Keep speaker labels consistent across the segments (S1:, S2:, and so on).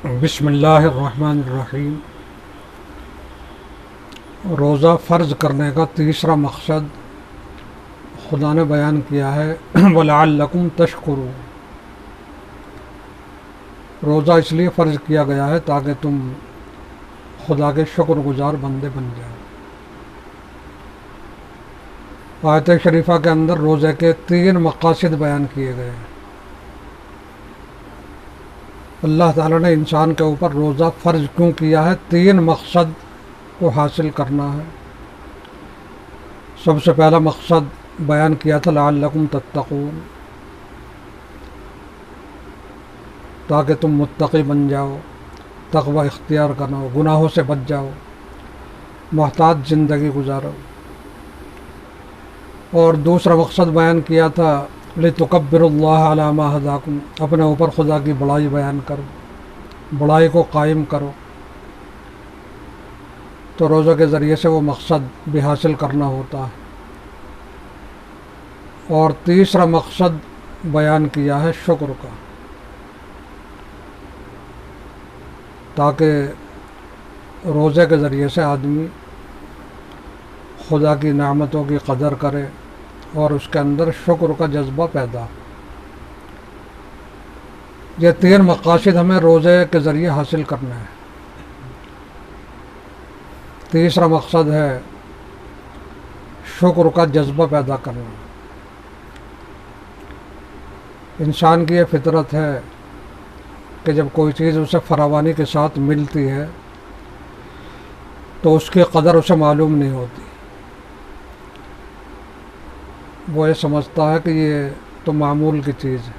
S1: بسم اللہ الرحمن الرحیم۔ روزہ فرض کرنے کا تیسرا مقصد خدا نے بیان کیا ہے وَلَعَلَّكُمْ تَشْكُرُونَ۔ روزہ اس لیے فرض کیا گیا ہے تاکہ تم خدا کے شکر گزار بندے بن جاؤ۔ آیت شریفہ کے اندر روزے کے 3 مقاصد بیان کیے گئے ہیں۔ اللہ تعالیٰ نے انسان کے اوپر روزہ فرض کیوں کیا ہے؟ 3 مقصد کو حاصل کرنا ہے۔ سب سے پہلا مقصد بیان کیا تھا لعلکم تتقون، تاکہ تم متقی بن جاؤ، تقوی اختیار کرو، گناہوں سے بچ جاؤ، محتاط زندگی گزارو۔ اور دوسرا مقصد بیان کیا تھا لتکبروا اللہ علی ما ھداکم، اپنے اوپر خدا کی بڑائی بیان کرو، بڑائی کو قائم کرو۔ تو روزہ کے ذریعے سے وہ مقصد بھی حاصل کرنا ہوتا ہے۔ اور تیسرا مقصد بیان کیا ہے شکر کا، تاکہ روزے کے ذریعے سے آدمی خدا کی نعمتوں کی قدر کرے اور اس کے اندر شکر کا جذبہ پیدا۔ یہ 3 مقاصد ہمیں روزے کے ذریعے حاصل کرنا ہے۔ تیسرا مقصد ہے شکر کا جذبہ پیدا کرنا۔ انسان کی یہ فطرت ہے کہ جب کوئی چیز اسے فراوانی کے ساتھ ملتی ہے تو اس کی قدر اسے معلوم نہیں ہوتی۔ وہ یہ سمجھتا ہے کہ یہ تو معمول کی چیز ہے۔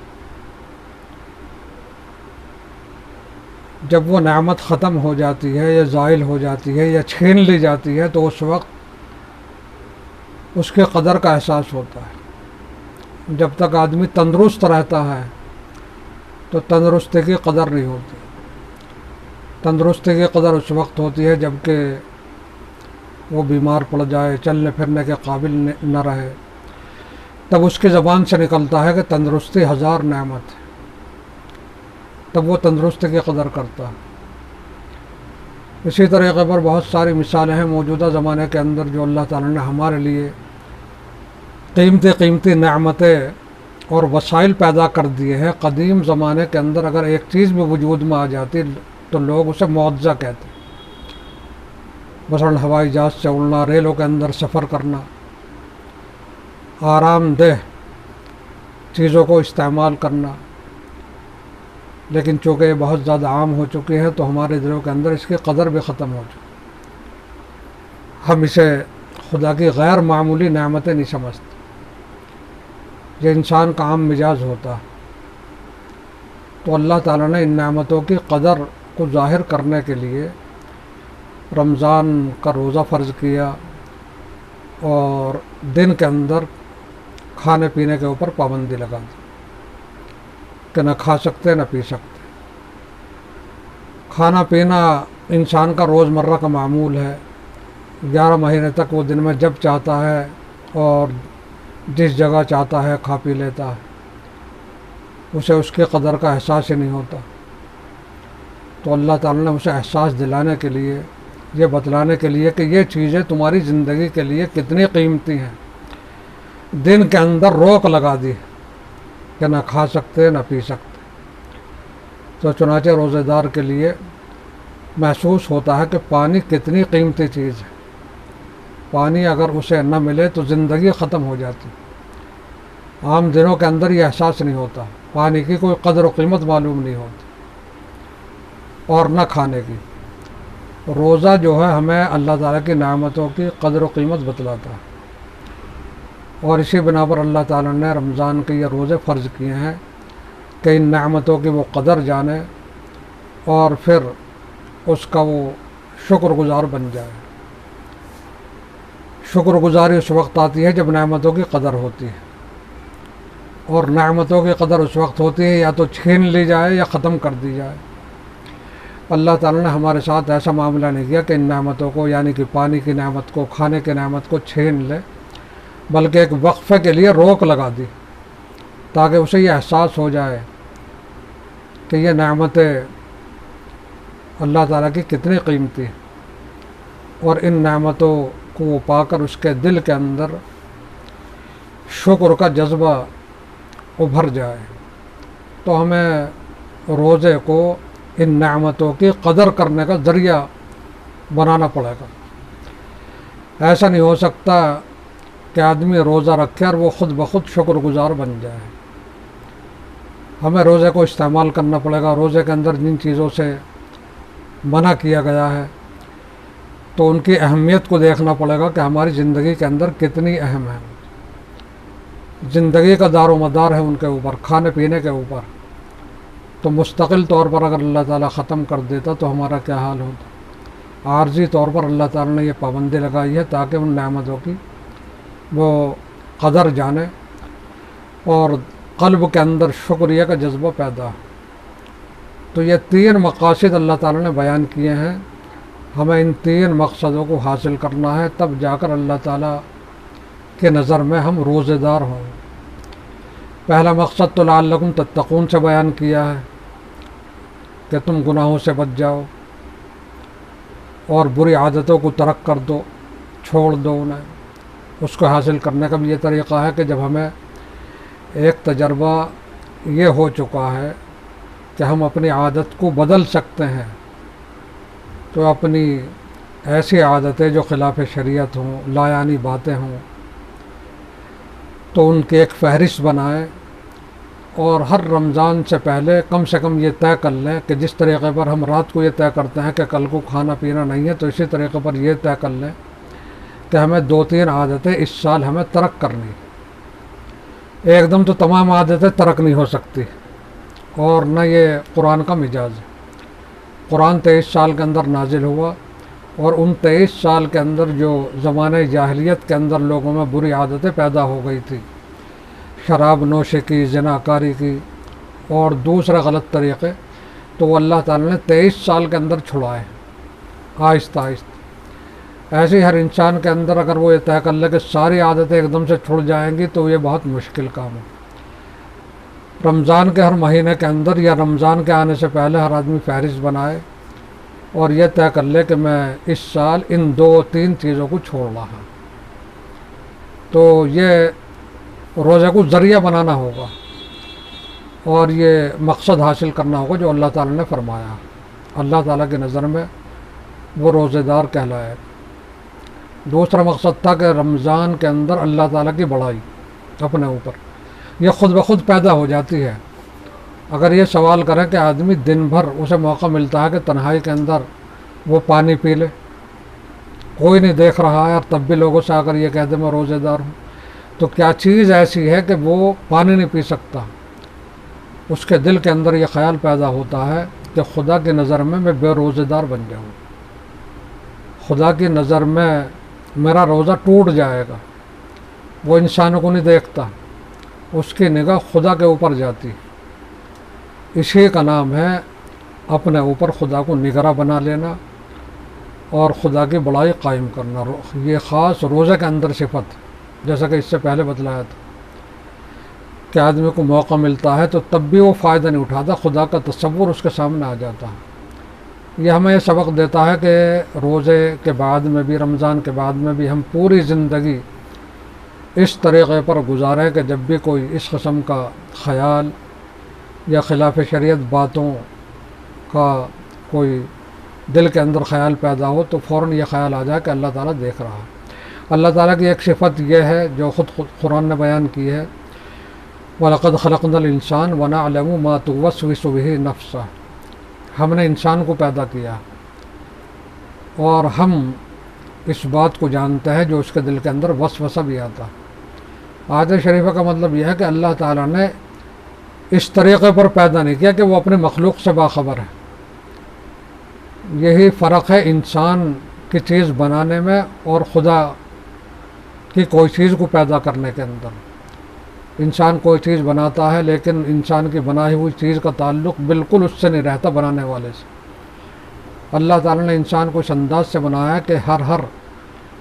S1: جب وہ نعمت ختم ہو جاتی ہے یا زائل ہو جاتی ہے یا چھین لی جاتی ہے تو اس وقت اس کی قدر کا احساس ہوتا ہے۔ جب تک آدمی تندرست رہتا ہے تو تندرستی کی قدر نہیں ہوتی۔ تندرستی کی قدر اس وقت ہوتی ہے جب کہ وہ بیمار پڑ جائے، چلنے پھرنے کے قابل نہ رہے، تب اس کی زبان سے نکلتا ہے کہ تندرستی 1000 نعمت ہے، تب وہ تندرستی کی قدر کرتا ہے۔ اسی طریقے پر بہت ساری مثالیں ہیں موجودہ زمانے کے اندر جو اللہ تعالیٰ نے ہمارے لیے قیمتی نعمتیں اور وسائل پیدا کر دیے ہیں۔ قدیم زمانے کے اندر اگر ایک چیز بھی وجود میں آ جاتی تو لوگ اسے معجزہ کہتے، مثلاً ہوائی جہاز سے اڑنا، ریلوں کے اندر سفر کرنا، آرام دہ چیزوں کو استعمال کرنا۔ لیکن چونکہ یہ بہت زیادہ عام ہو چکی ہے تو ہمارے دلوں کے اندر اس کی قدر بھی ختم ہو چکی۔ ہم اسے خدا کی غیر معمولی نعمتیں نہیں سمجھتے۔ یہ انسان کا عام مزاج ہوتا ہے۔ تو اللہ تعالیٰ نے ان نعمتوں کی قدر کو ظاہر کرنے کے لیے رمضان کا روزہ فرض کیا اور دن کے اندر کھانے پینے کے اوپر پابندی لگا دی کہ نہ کھا سکتے نہ پی سکتے۔ کھانا پینا انسان کا روزمرہ کا معمول ہے۔ 11 مہینے تک وہ دن میں جب چاہتا ہے اور جس جگہ چاہتا ہے کھا پی لیتا ہے، اسے اس کی قدر کا احساس ہی نہیں ہوتا۔ تو اللہ تعالیٰ نے اسے احساس دلانے کے لیے، یہ بتلانے کے لیے کہ یہ چیزیں تمہاری زندگی کے لیے کتنی قیمتی ہیں، دن کے اندر روک لگا دی کہ نہ کھا سکتے نہ پی سکتے۔ تو چنانچہ روزے دار کے لیے محسوس ہوتا ہے کہ پانی کتنی قیمتی چیز ہے۔ پانی اگر اسے نہ ملے تو زندگی ختم ہو جاتی۔ عام دنوں کے اندر یہ احساس نہیں ہوتا، پانی کی کوئی قدر و قیمت معلوم نہیں ہوتی، اور نہ کھانے کی۔ روزہ جو ہے ہمیں اللہ تعالیٰ کی نعمتوں کی قدر و قیمت بتلاتا ہے۔ اور اسی بنا پر اللہ تعالیٰ نے رمضان کے یہ روزے فرض کیے ہیں کہ ان نعمتوں کی وہ قدر جانے اور پھر اس کا وہ شکر گزار بن جائے۔ شکر گزاری اس وقت آتی ہے جب نعمتوں کی قدر ہوتی ہے، اور نعمتوں کی قدر اس وقت ہوتی ہے یا تو چھین لی جائے یا ختم کر دی جائے۔ اللہ تعالیٰ نے ہمارے ساتھ ایسا معاملہ نہیں کیا کہ ان نعمتوں کو، یعنی کہ پانی کی نعمت کو، کھانے کی نعمت کو چھین لے، بلکہ ایک وقفے کے لیے روک لگا دی تاکہ اسے یہ احساس ہو جائے کہ یہ نعمتیں اللہ تعالیٰ کی کتنی قیمتی ہے، اور ان نعمتوں کو پا کر اس کے دل کے اندر شکر کا جذبہ ابھر جائے، تو ہمیں روزے کو ان نعمتوں کی قدر کرنے کا ذریعہ بنانا پڑے گا۔ ایسا نہیں ہو سکتا کہ آدمی روزہ رکھے اور وہ خود بخود شکر گزار بن جائے۔ ہمیں روزے کو استعمال کرنا پڑے گا۔ روزے کے اندر جن چیزوں سے منع کیا گیا ہے تو ان کی اہمیت کو دیکھنا پڑے گا کہ ہماری زندگی کے اندر کتنی اہم ہے۔ زندگی کا دار و مدار ہے ان کے اوپر، کھانے پینے کے اوپر، تو مستقل طور پر اگر اللہ تعالیٰ ختم کر دیتا تو ہمارا کیا حال ہوتا۔ عارضی طور پر اللہ تعالیٰ نے یہ پابندی لگائی ہے تاکہ ان نعمتوں کی وہ قدر جانے اور قلب کے اندر شکریہ کا جذبہ پیدا ہو۔ تو یہ 3 مقاصد اللہ تعالیٰ نے بیان کیے ہیں، ہمیں ان 3 مقصدوں کو حاصل کرنا ہے، تب جا کر اللہ تعالیٰ کے نظر میں ہم روزے دار ہوں۔ پہلا مقصد تو لعلکم تتقون سے بیان کیا ہے کہ تم گناہوں سے بچ جاؤ اور بری عادتوں کو ترک کر دو، چھوڑ دو انہیں۔ اس کو حاصل کرنے کا بھی یہ طریقہ ہے کہ جب ہمیں ایک تجربہ یہ ہو چکا ہے کہ ہم اپنی عادت کو بدل سکتے ہیں، تو اپنی ایسی عادتیں جو خلاف شریعت ہوں، لایعنی باتیں ہوں، تو ان کی ایک فہرست بنائیں اور ہر رمضان سے پہلے کم سے کم یہ طے کر لیں کہ جس طریقے پر ہم رات کو یہ طے کرتے ہیں کہ کل کو کھانا پینا نہیں ہے، تو اسی طریقے پر یہ طے کر لیں کہ ہمیں 2-3 عادتیں اس سال ہمیں ترک کرنی۔ ایک دم تو تمام عادتیں ترک نہیں ہو سکتی، اور نہ یہ قرآن کا مزاج ہے۔ قرآن 23 سال کے اندر نازل ہوا، اور ان 23 سال کے اندر جو زمانہ جاہلیت کے اندر لوگوں میں بری عادتیں پیدا ہو گئی تھی، شراب نوشی کی، زنا کاری کی اور دوسرے غلط طریقے، تو وہ اللہ تعالیٰ نے 23 سال کے اندر چھڑائے آہستہ آہستہ۔ ایسے ہی ہر انسان کے اندر اگر وہ یہ طے کر لے کہ ساری عادتیں ایک دم سے چھڑ جائیں گی تو یہ بہت مشکل کام ہے۔ رمضان کے ہر مہینے کے اندر یا رمضان کے آنے سے پہلے ہر آدمی فہرست بنائے اور یہ طے کر لے کہ میں اس سال ان 2-3 چیزوں کو چھوڑ رہا ہوں۔ تو یہ روزے کو ذریعہ بنانا ہوگا اور یہ مقصد حاصل کرنا ہوگا جو اللہ تعالیٰ نے فرمایا۔ اللہ تعالیٰ کی نظر میں وہ روزے دار کہلائے۔ دوسرا مقصد تھا کہ رمضان کے اندر اللہ تعالیٰ کی بڑائی اپنے اوپر یہ خود بخود پیدا ہو جاتی ہے۔ اگر یہ سوال کریں کہ آدمی دن بھر اسے موقع ملتا ہے کہ تنہائی کے اندر وہ پانی پی لے، کوئی نہیں دیکھ رہا ہے، اور تب بھی لوگوں سے آ کر یہ کہہ دے میں روزے دار ہوں، تو کیا چیز ایسی ہے کہ وہ پانی نہیں پی سکتا؟ اس کے دل کے اندر یہ خیال پیدا ہوتا ہے کہ خدا کی نظر میں بے روزے دار بن جاؤں، خدا کی نظر میں میرا روزہ ٹوٹ جائے گا۔ وہ انسانوں کو نہیں دیکھتا، اس کی نگاہ خدا کے اوپر جاتی۔ اسی کا نام ہے اپنے اوپر خدا کو نگراں بنا لینا اور خدا کی بڑائی قائم کرنا۔ یہ خاص روزے کے اندر صفت، جیسا کہ اس سے پہلے بتلایا تھا کہ آدمی کو موقع ملتا ہے تو تب بھی وہ فائدہ نہیں اٹھاتا، خدا کا تصور اس کے سامنے آ جاتا ہے۔ یہ ہمیں یہ سبق دیتا ہے کہ روزے کے بعد میں بھی، رمضان کے بعد میں بھی ہم پوری زندگی اس طریقے پر گزاریں کہ جب بھی کوئی اس قسم کا خیال یا خلاف شریعت باتوں کا کوئی دل کے اندر خیال پیدا ہو تو فوراً یہ خیال آ جائے کہ اللہ تعالیٰ دیکھ رہا ہے۔ اللہ تعالیٰ کی ایک صفت یہ ہے جو خود قرآن نے بیان کی ہے، وَلَقَدْ خَلَقْنَا الْإِنسَانَ وَنَعْلَمُ مَا تُوَسْوِسُ بِهِ نَفْسُهُ۔ ہم نے انسان کو پیدا کیا اور ہم اس بات کو جانتے ہیں جو اس کے دل کے اندر وسوسہ بھی آتا۔ آیت شریفہ کا مطلب یہ ہے کہ اللہ تعالیٰ نے اس طریقے پر پیدا نہیں کیا کہ وہ اپنے مخلوق سے باخبر ہے۔ یہی فرق ہے انسان کی چیز بنانے میں اور خدا کی کوئی چیز کو پیدا کرنے کے اندر۔ انسان کوئی چیز بناتا ہے لیکن انسان کی بنائی ہوئی چیز کا تعلق بالکل اس سے نہیں رہتا، بنانے والے سے۔ اللہ تعالیٰ نے انسان کو اس انداز سے بنایا کہ ہر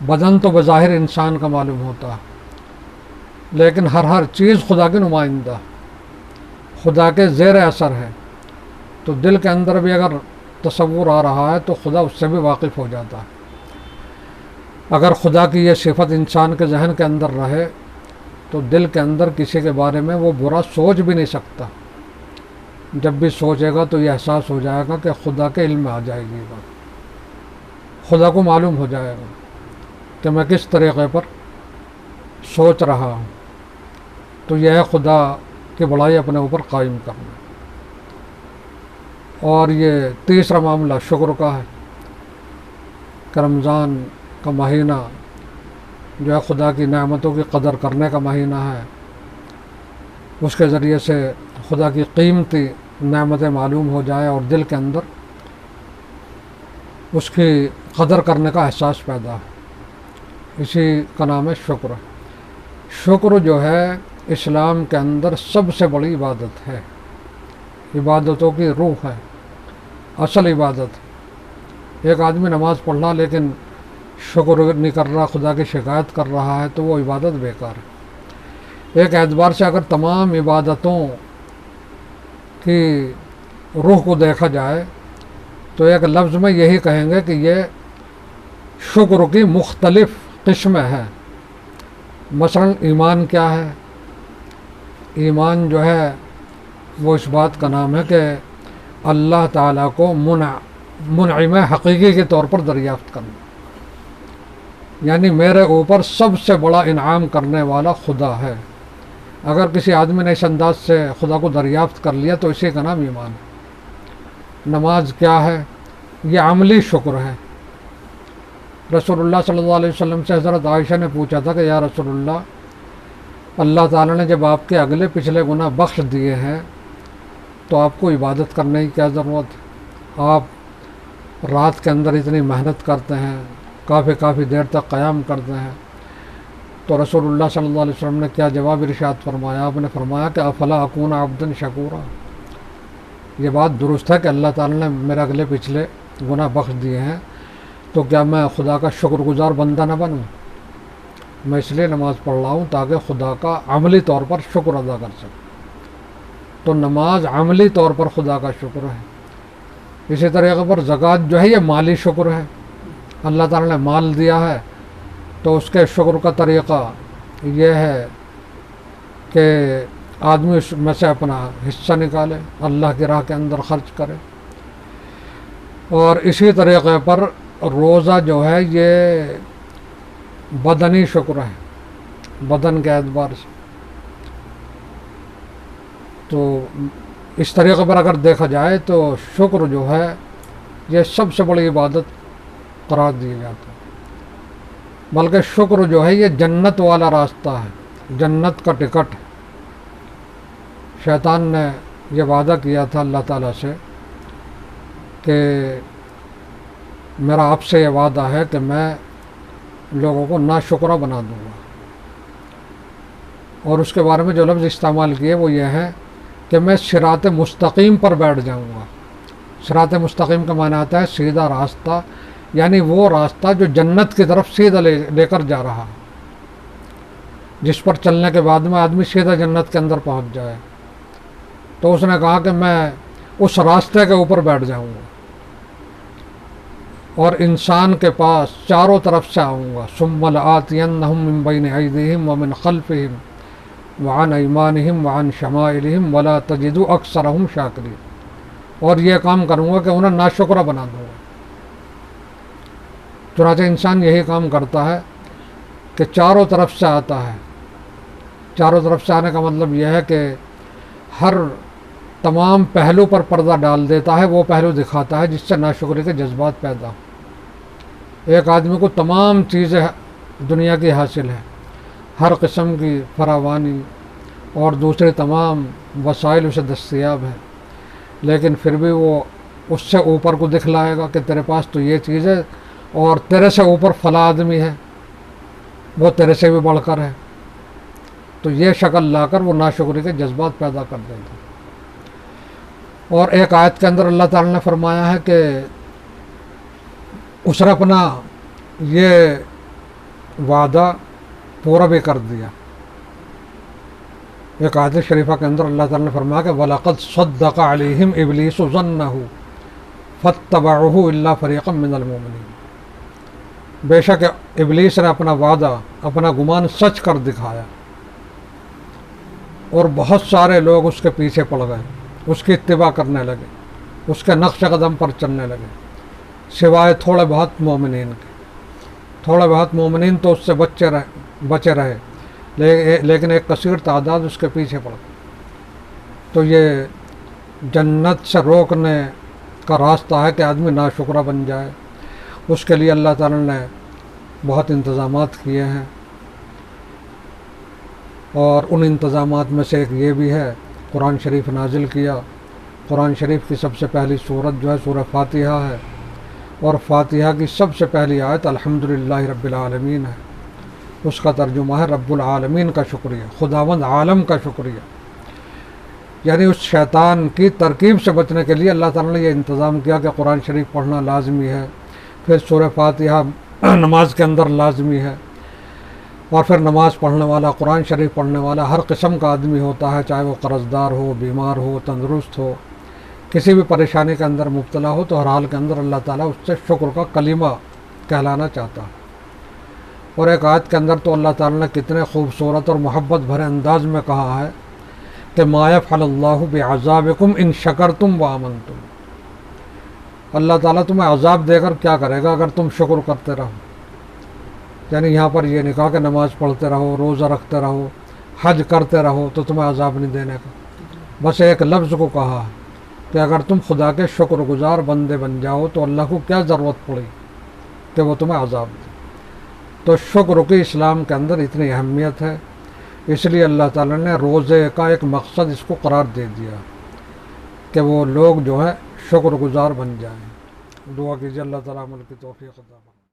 S1: بدن تو بظاہر انسان کا معلوم ہوتا ہے، لیکن ہر چیز خدا کی نمائندہ، خدا کے زیر اثر ہے۔ تو دل کے اندر بھی اگر تصور آ رہا ہے تو خدا اس سے بھی واقف ہو جاتا ہے۔ اگر خدا کی یہ صفت انسان کے ذہن کے اندر رہے تو دل کے اندر کسی کے بارے میں وہ برا سوچ بھی نہیں سکتا۔ جب بھی سوچے گا تو یہ احساس ہو جائے گا کہ خدا کے علم میں آ جائے گی بات، خدا کو معلوم ہو جائے گا کہ میں کس طریقے پر سوچ رہا ہوں۔ تو یہ ہے خدا کی بڑائی اپنے اوپر قائم کرنا۔ اور یہ تیسرا معاملہ شکر کا ہے کہ رمضان کا مہینہ جو ہے خدا کی نعمتوں کی قدر کرنے کا مہینہ ہے، اس کے ذریعے سے خدا کی قیمتی نعمتیں معلوم ہو جائے اور دل کے اندر اس کی قدر کرنے کا احساس پیدا ہے، اسی کا نام ہے شکر۔ شکر جو ہے اسلام کے اندر سب سے بڑی عبادت ہے، عبادتوں کی روح ہے، اصل عبادت۔ ایک آدمی نماز پڑھ رہا لیکن شکر نہیں کر رہا، خدا کی شکایت کر رہا ہے تو وہ عبادت بیکار ہے۔ ایک اعتبار سے اگر تمام عبادتوں کی روح کو دیکھا جائے تو ایک لفظ میں یہی کہیں گے کہ یہ شکر کی مختلف قسمیں ہیں۔ مثلا ایمان کیا ہے؟ ایمان جو ہے وہ اس بات کا نام ہے کہ اللہ تعالیٰ کو منعم حقیقی کے طور پر دریافت کرنا، یعنی میرے اوپر سب سے بڑا انعام کرنے والا خدا ہے۔ اگر کسی آدمی نے اس انداز سے خدا کو دریافت کر لیا تو اسی کا نام ایمان ہے۔ نماز کیا ہے؟ یہ عملی شکر ہے۔ رسول اللہ صلی اللہ علیہ وسلم سے حضرت عائشہ نے پوچھا تھا کہ یا رسول اللہ تعالیٰ نے جب آپ کے اگلے پچھلے گناہ بخش دیے ہیں تو آپ کو عبادت کرنے کی کیا ضرورت ہے؟ آپ رات کے اندر اتنی محنت کرتے ہیں، کافی دیر تک قیام کرتے ہیں۔ تو رسول اللہ صلی اللہ علیہ وسلم نے کیا جواب ارشاد فرمایا؟ آپ نے فرمایا کہ افلا اکون عبدا شکورا، یہ بات درست ہے کہ اللہ تعالیٰ نے میرے اگلے پچھلے گناہ بخش دیے ہیں، تو کیا میں خدا کا شکر گزار بندہ نہ بنوں؟ میں اس لیے نماز پڑھ رہا ہوں تاکہ خدا کا عملی طور پر شکر ادا کر سکوں۔ تو نماز عملی طور پر خدا کا شکر ہے۔ اسی طریقے پر زکوٰۃ جو ہے یہ مالی شکر ہے۔ اللہ تعالیٰ نے مال دیا ہے تو اس کے شکر کا طریقہ یہ ہے کہ آدمی اس میں سے اپنا حصہ نکالے، اللہ کی راہ کے اندر خرچ کرے۔ اور اسی طریقے پر روزہ جو ہے یہ بدنی شکر ہے، بدن کے اعتبار سے۔ تو اس طریقے پر اگر دیکھا جائے تو شکر جو ہے یہ سب سے بڑی عبادت قرار دی جاتا ہے، بلکہ شکر جو ہے یہ جنت والا راستہ ہے، جنت کا ٹکٹ۔ شیطان نے یہ وعدہ کیا تھا اللہ تعالیٰ سے کہ میرا آپ سے یہ وعدہ ہے کہ میں لوگوں کو ناشکرا بنا دوں گا، اور اس کے بارے میں جو لفظ استعمال کیے وہ یہ ہے کہ میں صراط مستقیم پر بیٹھ جاؤں گا۔ صراط مستقیم کا معنی آتا ہے سیدھا راستہ، یعنی وہ راستہ جو جنت کی طرف سیدھا لے کر جا رہا، جس پر چلنے کے بعد میں آدمی سیدھا جنت کے اندر پہنچ جائے۔ تو اس نے کہا کہ میں اس راستے کے اوپر بیٹھ جاؤں گا اور انسان کے پاس چاروں طرف سے آؤں گا۔ ثم لآتینہم من بین ایدیہم ومن خلفہم وعن ایمانہم وعن شمائلہم ولا تجد اکثرہم شاکرین، اور یہ کام کروں گا کہ انہیں ناشکرا بنا دوں گا۔ چنانچہ انسان یہی کام کرتا ہے کہ چاروں طرف سے آتا ہے۔ چاروں طرف سے آنے کا مطلب یہ ہے کہ ہر تمام پہلو پر پردہ ڈال دیتا ہے، وہ پہلو دکھاتا ہے جس سے ناشکری کے جذبات پیدا ہو۔ ایک آدمی کو تمام چیزیں دنیا کی حاصل ہے، ہر قسم کی فراوانی اور دوسرے تمام وسائل اسے دستیاب ہے، لیکن پھر بھی وہ اس سے اوپر کو دکھلائے گا کہ تیرے پاس تو یہ چیز ہے اور تیرے سے اوپر فلاں آدمی ہے، وہ تیرے سے بھی بڑھ کر ہے۔ تو یہ شکل لا کر وہ ناشکری کے جذبات پیدا کر دیتا۔ اور ایک آیت کے اندر اللہ تعالیٰ نے فرمایا ہے کہ اس نے اپنا یہ وعدہ پورا بھی کر دیا۔ ایک آیت شریفہ کے اندر اللہ تعالیٰ نے فرمایا کہ وَلَقَدْ صَدَّقَ عَلَيْهِمْ إِبْلِيسُ ظَنَّهُ فَاتَّبَعُوهُ إِلَّا فَرِيقًا مِّنَ الْمُؤْمِنِينَ، بے شک ابلیس نے اپنا وعدہ، اپنا گمان سچ کر دکھایا، اور بہت سارے لوگ اس کے پیچھے پڑ گئے، اس کی اتباع کرنے لگے، اس کے نقش قدم پر چلنے لگے، سوائے تھوڑے بہت مومنین کے۔ تھوڑے بہت مومنین تو اس سے بچے رہے، لیکن ایک کثیر تعداد اس کے پیچھے پڑ گئی۔ تو یہ جنت سے روکنے کا راستہ ہے کہ آدمی ناشکرہ بن جائے۔ اس کے لیے اللہ تعالیٰ نے بہت انتظامات کیے ہیں، اور ان انتظامات میں سے ایک یہ بھی ہے، قرآن شریف نازل کیا۔ قرآن شریف کی سب سے پہلی سورت جو ہے سورہ فاتحہ ہے، اور فاتحہ کی سب سے پہلی آیت الحمدللہ رب العالمین ہے۔ اس کا ترجمہ ہے رب العالمین کا شکریہ، خداوند عالم کا شکریہ۔ یعنی اس شیطان کی ترکیب سے بچنے کے لیے اللہ تعالیٰ نے یہ انتظام کیا کہ قرآن شریف پڑھنا لازمی ہے، پھر سورہ فاتحہ نماز کے اندر لازمی ہے، اور پھر نماز پڑھنے والا، قرآن شریف پڑھنے والا ہر قسم کا آدمی ہوتا ہے، چاہے وہ قرض دار ہو، بیمار ہو، تندرست ہو، کسی بھی پریشانی کے اندر مبتلا ہو، تو ہر حال کے اندر اللہ تعالیٰ اس سے شکر کا کلمہ کہلانا چاہتا ہے۔ اور ایک آیت کے اندر تو اللہ تعالیٰ نے کتنے خوبصورت اور محبت بھرے انداز میں کہا ہے کہ ما یفعل اللہ بعذابکم ان شکرتم وآمنتم، اللہ تعالیٰ تمہیں عذاب دے کر کیا کرے گا اگر تم شکر کرتے رہو۔ یعنی یہاں پر یہ نہیں کہا کہ نماز پڑھتے رہو، روزہ رکھتے رہو، حج کرتے رہو تو تمہیں عذاب نہیں دینے کا، بس ایک لفظ کو کہا ہے کہ اگر تم خدا کے شکر گزار بندے بن جاؤ تو اللہ کو کیا ضرورت پڑی کہ وہ تمہیں عذاب دے۔ تو شکر کی اسلام کے اندر اتنی اہمیت ہے، اس لیے اللہ تعالیٰ نے روزے کا ایک مقصد اس کو قرار دے دیا کہ وہ لوگ جو ہے شکر گزار بن جائیں۔ دعا کیجیے اللہ تعالیٰ عمل کی توفیق عطا فرمائے۔